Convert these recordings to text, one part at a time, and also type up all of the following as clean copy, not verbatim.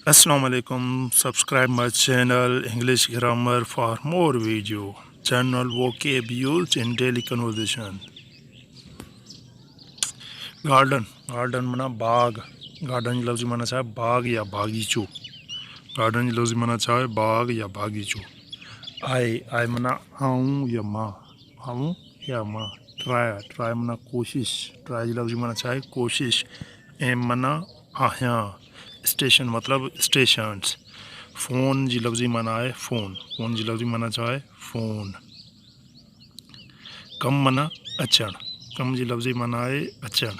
Assalamu alaikum. Subscribe my channel English Grammar for more video. Channel vocab used in daily conversation. Garden. Garden मना बाग. Garden जी लफ्ज़ी मना चाहे बाग या बागीचो. Garden जी लफ्ज़ी मना चाहे बाग या बागीचो. I मना आऊँ या माँ. आऊँ या माँ. Try मना कोशिश. Try जी लफ्ज़ी मना चाहे कोशिश. M मना आहियाँ. स्टेशन मतलब स्टेशंस. फ़ोन जी लफ्ज़ी माना है फ़ोन. फ़ोन जी लफ्ज़ी माना चाहे फ़ोन. कम मना अचण. कम जी लफ्ज़ी माना है अचण.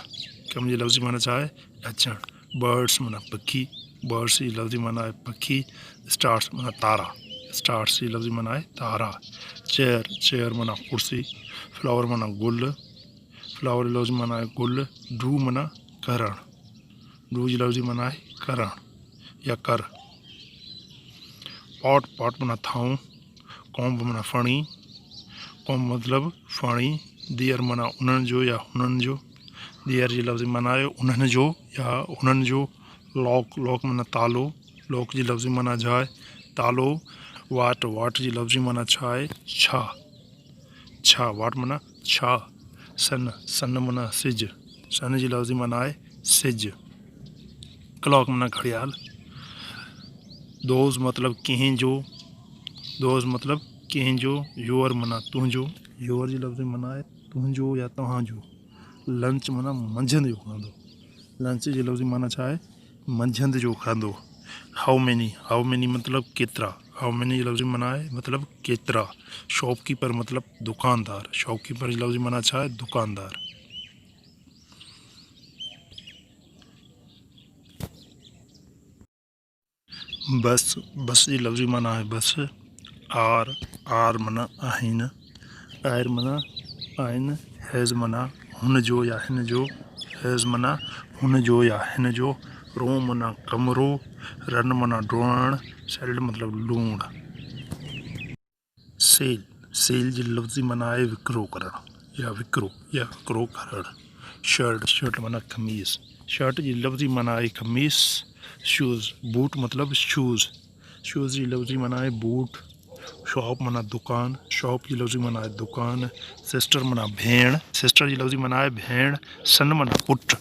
कम जी लफ्ज़ी माना चाहे अचण. बर्ड्स मना पखी. बर्ड्स जी लफ्ज़ी माना है पखी. स्टार्स मना तारा. स्टार्स जी लफ्ज़ी माना है तारा. चेयर मना कुर्सी. फ्लावर मना गुल. फ्लावर लफ्ज़ी माना है गुल. ड्रू मना करण. ड्रू जी लफ्ज़ी माना है करण या कर. पॉट मना थाऊं. कॉम्ब मना फणी. कॉम्ब मतलब फणी. दियर मना उन्हनि जो या हुननि जो. दियर जी लफ्ज़ी माना है उन्हनि जो या हुननि जो. लॉक मना तालो. लॉक जी लफ्ज़ी माना जाए तालो. वाट जी लफ्ज़ी माना छा है छा. वाट मना छा. सन मना सिज. सन जी लफ्ज़ी माना है सिज. क्लॉक मना घड़ियाल. दोज मतलब कंहिं जो. दोज मतलब कंहिं जो. योर मना तुंहिंजो. योर जी लफ्ज़ी माना है तुंहिंजो या तव्हांजो. लंच मना मंझंदि जो खाधो. लंच जी लफ्ज़ी माना छा आहे मंझंदि जो खाधो. हाउ मैनी मतलब केतिरा. हाउ मैनी जी लफ्ज़ी माना आहे मतलब केतिरा. शॉपकीपर मतलब दुकानदार. शॉपकीपर जी लफ्ज़ी माना छा आहे दुकानदार. बस जी लफ्ज़ी माना है बस. आर मना आहिनि. आयर मना आहिनि. हैज़ मना हुन जो या हिन जो. हैज़ मना हुन जो या हिन जो. रूम मना कमरो. रन मना डोड़ण. सैलड मतलब लूण. सेल जी लफ्ज़ी माना है विकिरो करण या विकिरो करण. शर्ट माना खमीस. शर्ट जी लफ्ज़ी माना है खमीस. शूज़ बूट मतलब शूज़. शूज़ जी लफ्ज़ी माना है बूट. शॉप मना दुकान. शॉप जी लफ्ज़ी माना है दुकान. सिस्टर मना भेण. सिस्टर जी लफ्ज़ी माना है भेण. सन मना पुट.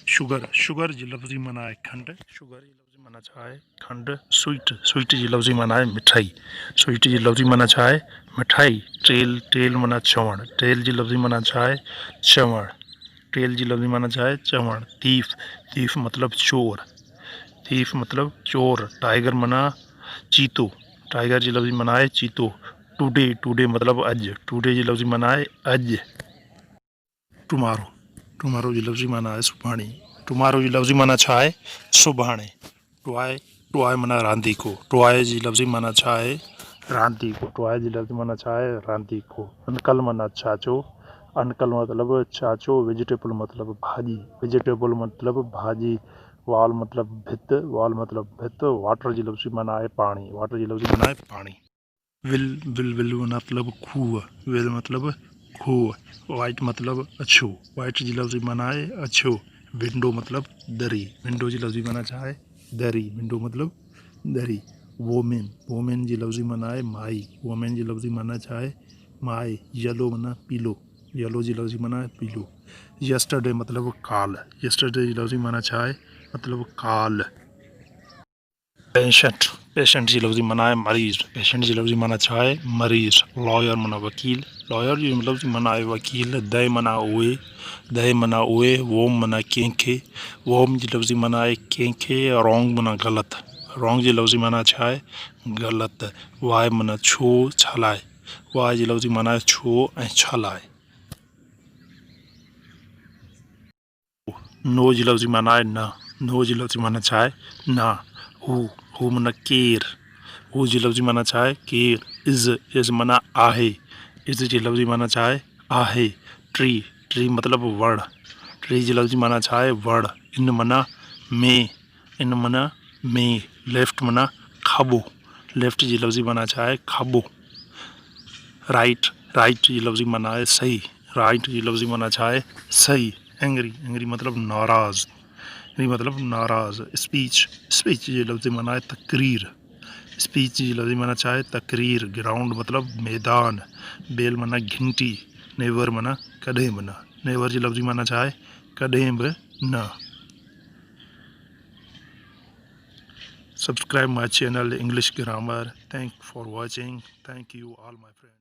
शुगर जी लफ्ज़ी माना है खंड. शुगर जी लफ्ज़ी माना छा आहे खंड. स्वीट जी लफ्ज़ी माना है मिठाई. स्वीट जी लफ्ज़ी माना छा आहे मिठाई. टेल माना चवण. टेल जी लफ्ज़ी माना छा आहे चवण. टेल जी लफ्ज़ी माना छा आहे चवण. थीफ मतलब चोर. थीफ मतलब चोर. टाइगर मना चीतो. टाइगर जी लफ्ज़ी माना है चीतो. टुडे मतलब अॼु. टुडे जी लफ्ज़ी माना है अॼु. टुमारो जी लफ्ज़ी माना आहे सुभाणे. टुमारो जी लफ्ज़ी माना छा आहे सुभाणे. टुआए माना रांदीको. टुआए जी लफ्ज़ी माना छा आहे रांदीको. टुआए जी लफ्ज़ी माना छा आहे रांदीको. अंकल माना चाचो. अंकल मतलब चाचो. वेजिटेबल मतलब भाॼी. वाल मतलब भित. वाटर जी लफ्ज़ी माना आहे पाणी. वाटर जी लफ्ज़ी माना आहे पाणी. विल मतलब खूह. विल मतलब खूह. वाइट मतलब अछो. वाइट जी लफ्ज़ी माना है अछो. विंडो मतलब दरी. विंडो जी लफ्ज़ी माना छा आहे दरी. विंडो मतलब दरी. वोमेन जी लफ्ज़ी माना है माई. वोमेन जी लफ्ज़ी माना छा आहे माई. येलो माना पीलो. येलो जी लफ्ज़ी माना है पीलो. यस्टरडे मतलब काल. यस्टरडे जी लफ्ज़ी माना छा आहे मतलब काल. पेशेंट जी लफ्ज़ी माना है मरीज़. पेशेंट जी लफ्ज़ी माना छा आहे मरीज़. लॉयर माना वकील. लॉयर जी लफ्ज़ी माना आहे वकील. दे माना उहे. वोम माना कंहिंखे. वोम जी लफ्ज़ी माना आहे कंहिंखे. रॉन्ग माना ग़लति. रॉन्ग जी लफ्ज़ी माना छा आहे ग़लति. वाए माना छो छा लाइ. वाए जी लफ्ज़ी माना आहे छो ऐं छा लाइ. नो जी लफ्ज़ी माना आहे न. नो जी लफ्ज़ी माना छा आहे न. हू माना केरु. हू जी लफ्ज़ी माना छा आहे केरु. इज़ माना आहे. इज़ जी लफ्ज़ी माना छा आहे आहे. ट्री मतलब वण. ट्री जी लफ्ज़ी माना छा आहे वण. इन माना में. लेफ्ट माना खाॿो. लेफ्ट जी लफ्ज़ी माना छा आहे खाॿो. राइट जी लफ्ज़ी माना आहे सही. राइट जी लफ्ज़ी माना छा आहे सही. एंग्री मतलब नाराज़. यानी मतलब नाराज़। स्पीच, स्पीच ये लफ्ज़ी माना है तकरीर। स्पीच जी लफ्ज़ी माना चाहे तकरीर। ग्राउंड मतलब मैदान। बेल माना घंटी। नेवर माना कॾहिं बि न। नेवर जी लफ्ज़ी माना चाहे कॾहिं बि न। Subscribe my channel English Grammar. Thank for watching. Thank you all my friends.